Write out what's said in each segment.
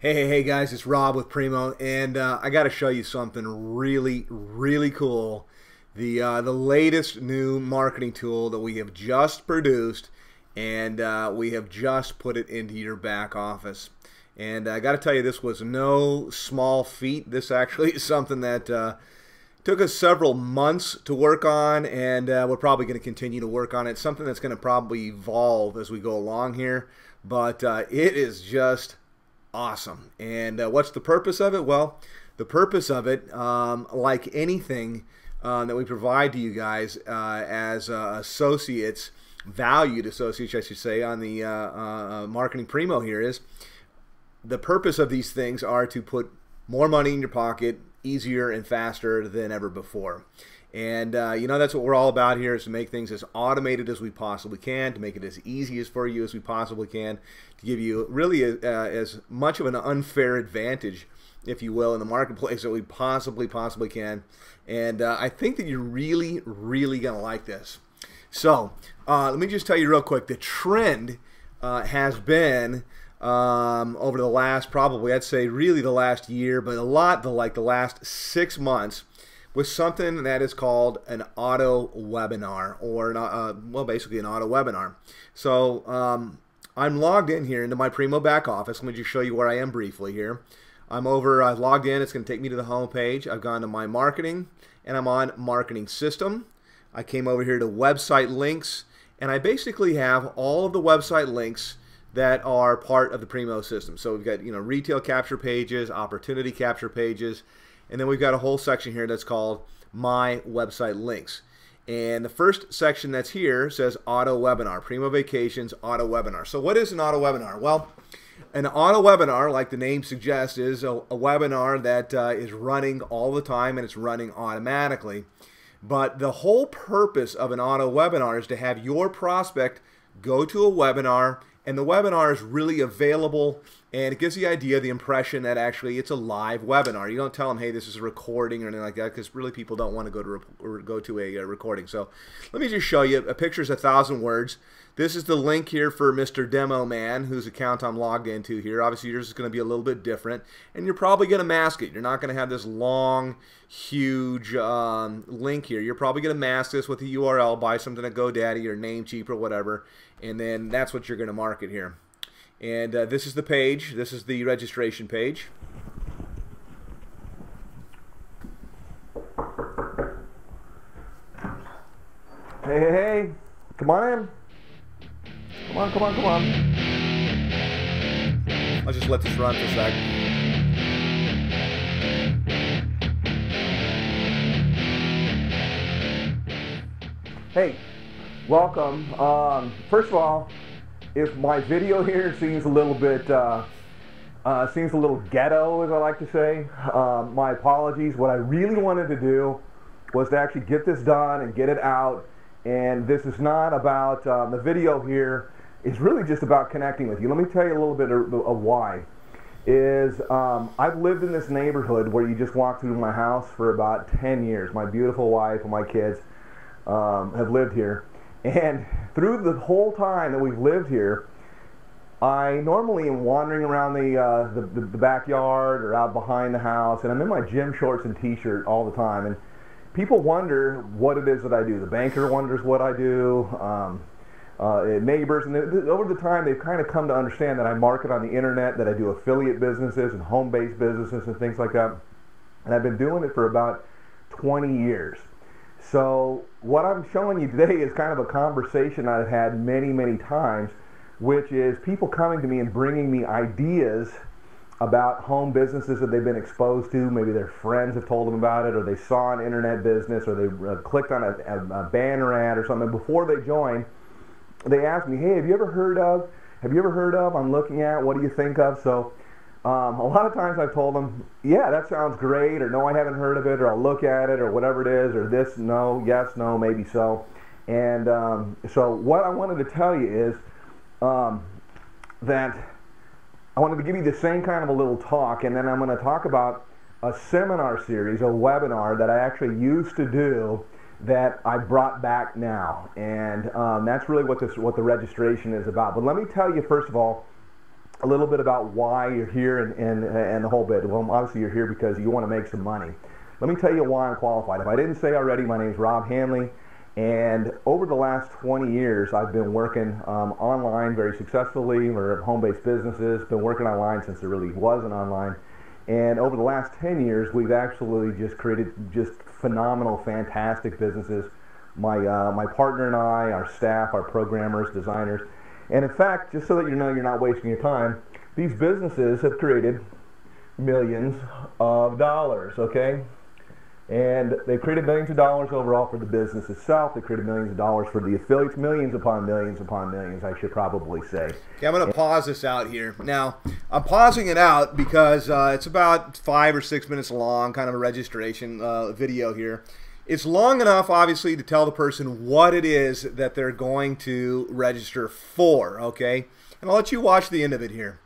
Hey guys, it's Rob with Primo, and I got to show you something really cool. The latest new marketing tool that we have just produced, and we have just put it into your back office. And I got to tell you, this was no small feat. This actually is something that took us several months to work on, and we're probably going to continue to work on it. Something that's going to probably evolve as we go along here, but it is just awesome. And what's the purpose of it? Well, the purpose of it, like anything that we provide to you guys as associates, valued associates, I should say, on the Marketing Primo here, is the purpose of these things are to put more money in your pocket easier and faster than ever before. And you know, that's what we're all about here, is to make things as automated as we possibly can, to make it as easy as for you as we possibly can, to give you really as much of an unfair advantage, if you will, in the marketplace that we possibly can. And I think that you're really going to like this. So let me just tell you real quick, the trend has been over the last, probably I'd say really the last year, but like the last 6 months, with something that is called an auto webinar, or well, basically an auto webinar. So I'm logged in here into my Primo back office. Let me just show you where I am briefly here. I've logged in. It's going to take me to the home page. I've gone to my marketing, and I'm on marketing system. I came over here to website links, and I basically have all of the website links that are part of the Primo system. So we've got, you know, retail capture pages, opportunity capture pages, and then we've got a whole section here that's called My Website Links. And the first section that's here says Auto Webinar, Primo Vacations Auto Webinar. So what is an auto webinar? Well, an auto webinar, like the name suggests, is a webinar that is running all the time, and it's running automatically. But the whole purpose of an auto webinar is to have your prospect go to a webinar, and the webinar is really available, and it gives the idea, the impression that actually it's a live webinar. You don't tell them, hey, this is a recording or anything like that, because really people don't want to go to a recording. So let me just show you. A picture's 1,000 words. This is the link here for Mr. Demo Man, whose account I'm logged into here. Obviously, yours is going to be a little bit different, and you're probably going to mask it. You're not going to have this long, huge link here. You're probably going to mask this with a URL, buy something at GoDaddy or Namecheap or whatever, and then that's what you're going to market here. And this is the page. This is the registration page. Hey, come on in. Come on. I'll just let this run for a sec. Hey, welcome. First of all, if my video here seems a little bit, seems a little ghetto, as I like to say, my apologies. What I really wanted to do was to actually get this done and get it out. And this is not about, the video here is really just about connecting with you. Let me tell you a little bit of why. I've lived in this neighborhood where you just walk through my house for about 10 years. My beautiful wife and my kids have lived here. And through the whole time that we've lived here, I normally am wandering around the backyard or out behind the house, and I'm in my gym shorts and t-shirt all the time. And people wonder what it is that I do. The banker wonders what I do. Neighbors, and over the time they've kind of come to understand that I market on the internet, that I do affiliate businesses and home-based businesses and things like that. And I've been doing it for about 20 years. So what I'm showing you today is kind of a conversation I've had many times, which is people coming to me and bringing me ideas about home businesses that they've been exposed to. Maybe their friends have told them about it, or they saw an internet business, or they clicked on a banner ad or something. Before they join, they ask me, hey, have you ever heard of, I'm looking at, what do you think of? So a lot of times I've told them, yeah, that sounds great, or no, I haven't heard of it, or I'll look at it, or whatever it is, or this, no, yes, no, maybe so. And so what I wanted to tell you is that I wanted to give you the same kind of a little talk, and then I'm going to talk about a seminar series, a webinar that I actually used to do that I brought back now. And that's really what the registration is about. But let me tell you, first of all, a little bit about why you're here and the whole bit. Well, obviously you're here because you want to make some money. Let me tell you why I'm qualified. If I didn't say already, my name is Rob Hanley, and over the last 20 years, I've been working online very successfully, or home-based businesses, been working online since there really wasn't online. And over the last 10 years, we've actually just created just phenomenal, fantastic businesses. My partner and I, our staff, our programmers, designers. And in fact, just so that you know you're not wasting your time, these businesses have created millions of dollars, okay? And they've created millions of dollars overall for the business itself. They created millions of dollars for the affiliates, millions upon millions, I should probably say. Okay, I'm going to pause this out here. Now, I'm pausing it out because it's about 5 or 6 minutes long, kind of a registration video here. It's long enough, obviously, to tell the person what it is that they're going to register for, okay? And I'll let you watch the end of it here.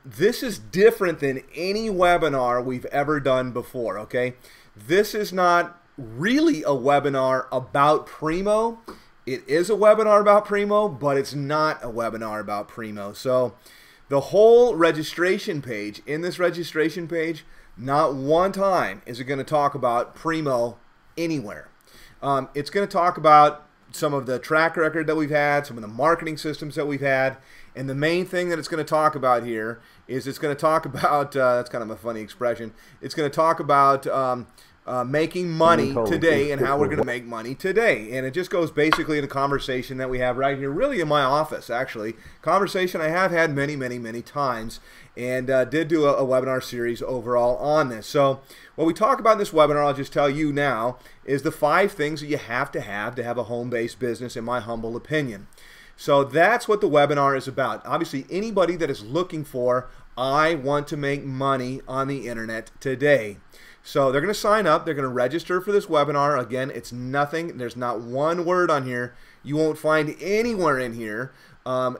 This is different than any webinar we've ever done before, okay? This is not really a webinar about Primo. It is a webinar about Primo, but it's not a webinar about Primo. So the whole registration page, in this registration page, not one time is it going to talk about Primo anywhere. It's going to talk about some of the track record that we've had, some of the marketing systems that we've had, and the main thing that it's going to talk about here is it's going to talk about, that's kind of a funny expression, it's going to talk about making money today and how we're going to make money today. And it just goes basically in a conversation that we have right here, really in my office, actually. Conversation I have had many, many, many times, and did do a webinar series overall on this. So what we talk about in this webinar, I'll just tell you now, is the 5 things that you have to have a home-based business, in my humble opinion. So that's what the webinar is about. Obviously, anybody that is looking for, I want to make money on the internet today. So they're going to sign up. They're going to register for this webinar. Again, it's nothing. There's not one word on here. You won't find anywhere in here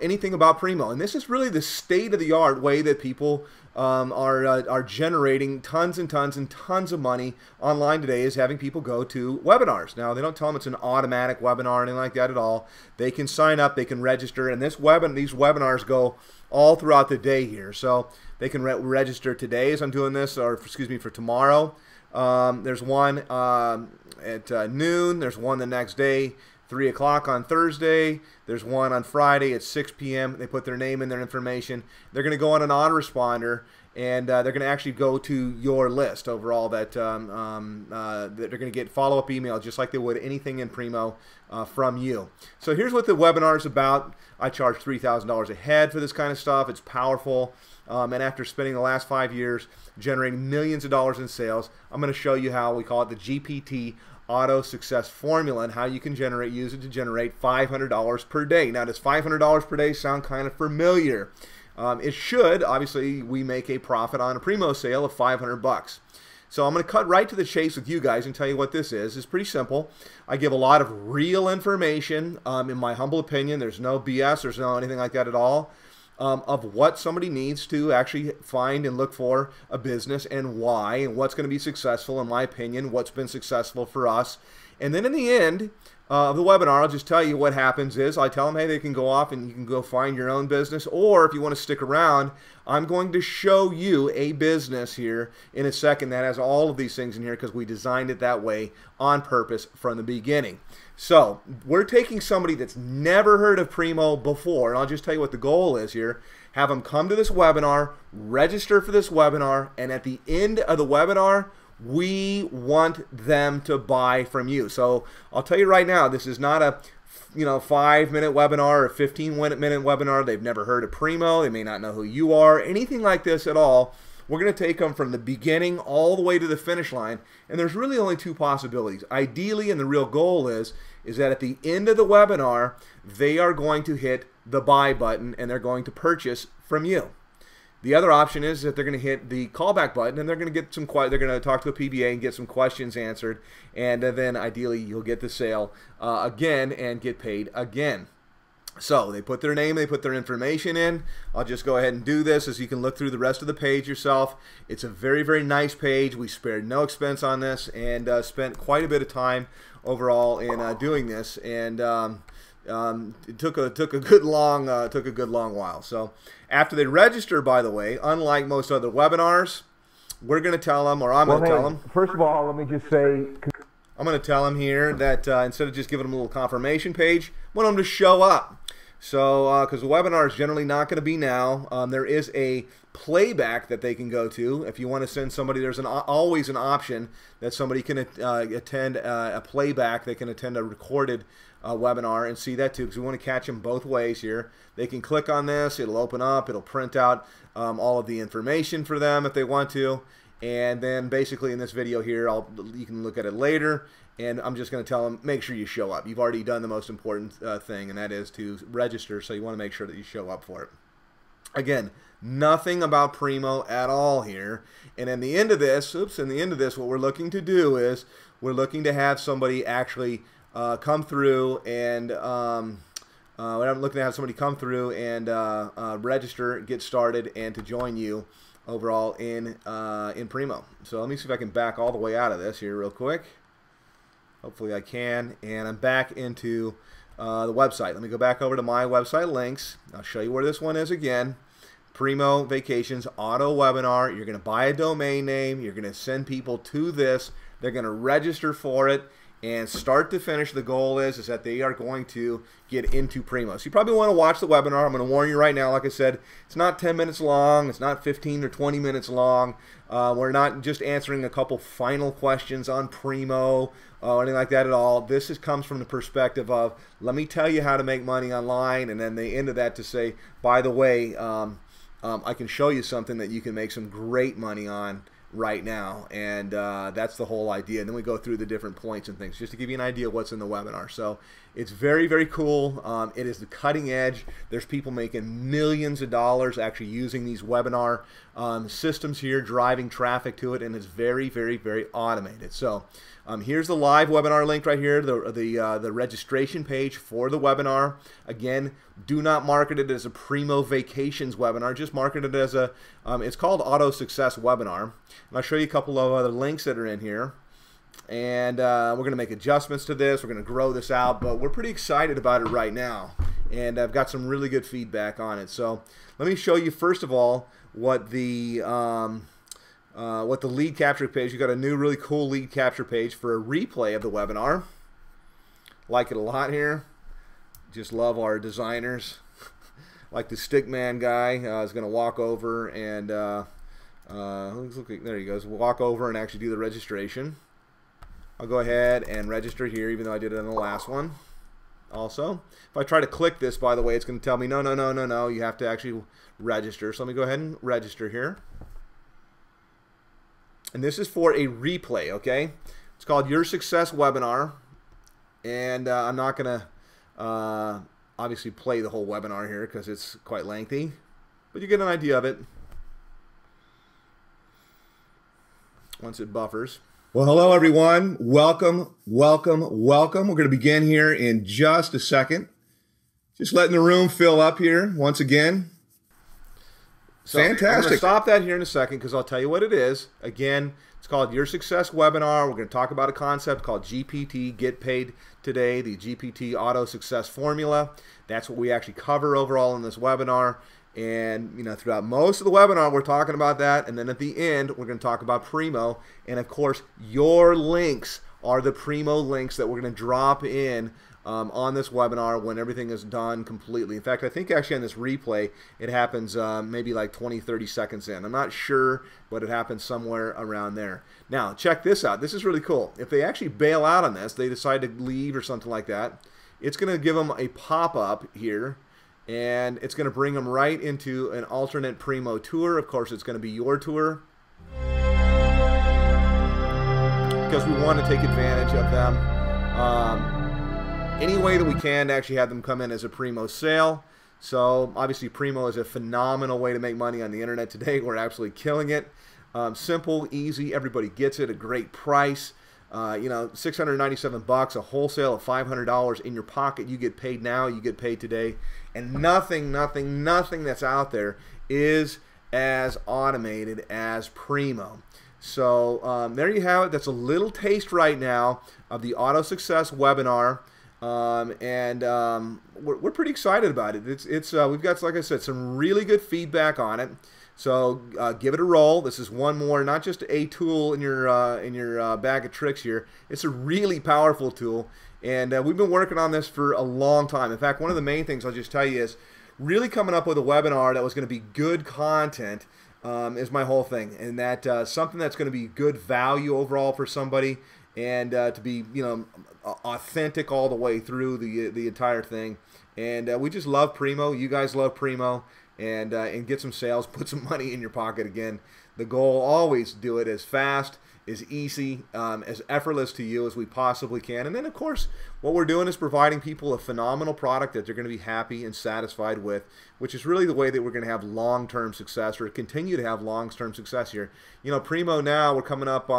anything about Primo. And this is really the state-of-the-art way that people are generating tons and tons and tons of money online today, is having people go to webinars. Now, they don't tell them it's an automatic webinar or anything like that at all. They can sign up. They can register. And these webinars go all throughout the day here. So they can register today as I'm doing this, or excuse me, for tomorrow. There's one at noon. There's one the next day, 3 o'clock on Thursday. There's one on Friday at 6 p.m. They put their name and their information. They're going to go on an autoresponder, and they're going to actually go to your list overall. That they're going to get follow-up email just like they would anything in Primo from you. So here's what the webinar is about. I charge $3,000 a head for this kind of stuff. It's powerful. And after spending the last 5 years generating millions of dollars in sales, I'm going to show you how we call it the GPT Auto Success Formula, and how you can use it to generate $500 per day. Now, does $500 per day sound kind of familiar? It should. Obviously, we make a profit on a Primo sale of 500 bucks. So I'm going to cut right to the chase with you guys and tell you what this is. It's pretty simple. I give a lot of real information, in my humble opinion. There's no BS. There's no anything like that at all. Of what somebody needs to actually find and look for a business, and why, and what's going to be successful, in my opinion, what's been successful for us. And then in the end of the webinar, I'll just tell you what happens is I tell them, hey, they can go off and you can go find your own business, or if you want to stick around, I'm going to show you a business here in a second that has all of these things in here because we designed it that way on purpose from the beginning. So we're taking somebody that's never heard of Primo before, and I'll just tell you what the goal is here. Have them come to this webinar, register for this webinar, and at the end of the webinar, we want them to buy from you. So I'll tell you right now, this is not a 5-minute webinar or 15-minute webinar. They've never heard of Primo. They may not know who you are, anything like this at all. We're going to take them from the beginning all the way to the finish line, and there's really only 2 possibilities. Ideally, and the real goal is that at the end of the webinar, they are going to hit the buy button and they're going to purchase from you. The other option is that they're going to hit the callback button and they're going to get they're going to talk to a PBA and get some questions answered, and then ideally you'll get the sale again and get paid again. So they put their name, they put their information in. I'll just go ahead and do this, as you can look through the rest of the page yourself. It's a very, very nice page. We spared no expense on this, and spent quite a bit of time overall in doing this. And it took a good long while. So after they register, by the way, unlike most other webinars, we're going to tell them, or I'm going to tell them. First of all, let me just say, I'm going to tell them here that instead of just giving them a little confirmation page, I want them to show up. So, because the webinar is generally not going to be now, there is a playback that they can go to. If you want to send somebody, there's always an option that somebody can attend a playback. They can attend a recorded webinar and see that too, because we want to catch them both ways here. They can click on this, it'll open up, it'll print out all of the information for them if they want to, and then basically in this video here, you can look at it later. And I'm just going to tell them, make sure you show up. You've already done the most important thing, and that is to register, so you want to make sure that you show up for it. Again, nothing about Primo at all here. And in the end of this, what we're looking to do is we're looking to have somebody actually come through and we're looking to have somebody come through and register, get started, and to join you overall in Primo. So let me see if I can back all the way out of this here real quick. Hopefully I can, and I'm back into the website. Let me go back over to my website links. I'll show you where this one is again. Primo Vacations Auto Webinar. You're going to buy a domain name. You're going to send people to this. They're going to register for it, and start to finish, the goal is that they are going to get into Primo. So you probably want to watch the webinar. I'm going to warn you right now, like I said, it's not 10 minutes long. It's not 15 or 20 minutes long. We're not just answering a couple final questions on Primo or anything like that at all. This comes from the perspective of, let me tell you how to make money online, and then the end of that to say, by the way, I can show you something that you can make some great money on right now, and that's the whole idea. And then we go through the different points and things just to give you an idea of what's in the webinar. So it's very, very cool. It is the cutting edge. There's people making millions of dollars actually using these webinar systems here, driving traffic to it, and it's very, very, very automated. So here's the live webinar link right here, the registration page for the webinar. Again, do not market it as a Primo Vacations webinar. Just market it as a, it's called Auto Success Webinar. And I'll show you a couple of other links that are in here. And we're going to make adjustments to this. We're going to grow this out, but we're pretty excited about it right now. And I've got some really good feedback on it. So let me show you first of all what the lead capture page. You got a new really cool lead capture page for a replay of the webinar. Like it a lot here. Just love our designers. Like the stickman guy is going to walk over and there he goes. Walk over and actually do the registration. I'll go ahead and register here, even though I did it in the last one. Also, if I try to click this, by the way, it's going to tell me no, you have to actually register. So let me go ahead and register here. And this is for a replay, okay? It's called Your Success Webinar, and I'm not going to obviously play the whole webinar here because it's quite lengthy, but you get an idea of it once it buffers. Well, hello everyone. Welcome, welcome, welcome. We're going to begin here in just a second. Just letting the room fill up here once again. So fantastic. I'm going to stop that here in a second because I'll tell you what it is. Again, it's called Your Success Webinar. We're going to talk about a concept called GPT, Get Paid Today, the GPT Auto Success Formula. That's what we actually cover overall in this webinar. And, you know, throughout most of the webinar, we're talking about that. And then at the end, we're going to talk about Primo. And, of course, your links are the Primo links that we're going to drop in on this webinar when everything is done completely. In fact, I think actually on this replay, it happens maybe like 20, 30 seconds in. I'm not sure, but it happens somewhere around there. Now, check this out. This is really cool. If they actually bail out on this, they decide to leave or something like that, it's going to give them a pop-up here. And it's going to bring them right into an alternate Primo tour. Of course, it's going to be your tour, because we want to take advantage of them any way that we can to actually have them come in as a Primo sale. So obviously Primo is a phenomenal way to make money on the internet today. We're absolutely killing it. Simple, easy, everybody gets it, a great price. You know, $697, a wholesale of $500 in your pocket. You get paid now, you get paid today. And nothing that's out there is as automated as Primo. So there you have it. That's a little taste right now of the Auto Success webinar. We're pretty excited about it. We've got, like I said, some really good feedback on it. So give it a roll. This is one more, not just a tool in your bag of tricks here. It's a really powerful tool, and we've been working on this for a long time. In fact, one of the main things I'll just tell you is really coming up with a webinar that was going to be good content is my whole thing, and that something that's going to be good value overall for somebody, and to be authentic all the way through the entire thing. And we just love Primo. You guys love Primo. And get some sales, put some money in your pocket again. The goal, always do it as fast, as easy, as effortless to you as we possibly can. And then, of course, what we're doing is providing people a phenomenal product that they're going to be happy and satisfied with, which is really the way that we're going to have long-term success, or continue to have long-term success here. Primo now, we're coming up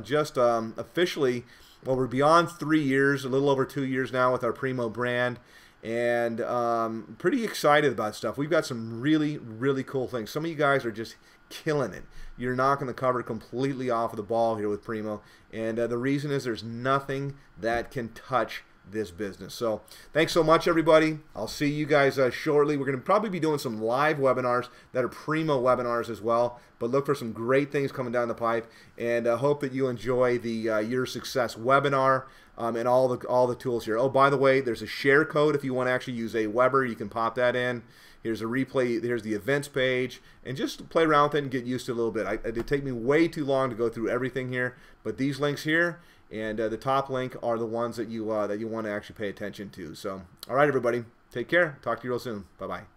just officially, well, we're beyond 3 years, a little over 2 years now with our Primo brand. And pretty excited about stuff. We've got some really, really cool things. Some of you guys are just killing it. You're knocking the cover completely off of the ball here with Primo. And the reason is there's nothing that can touch this business. So thanks so much, everybody. I'll see you guys shortly. We're going to probably be doing some live webinars that are Primo webinars as well. But look for some great things coming down the pipe. And hope that you enjoy the Your Success webinar. And all the tools here. Oh, by the way, there's a share code if you want to actually use a Weber. You can pop that in. Here's a replay. Here's the events page, and just play around with it and get used to it a little bit. It'd take me way too long to go through everything here, but these links here and the top link are the ones that you want to actually pay attention to. So, all right, everybody, take care. Talk to you real soon. Bye bye.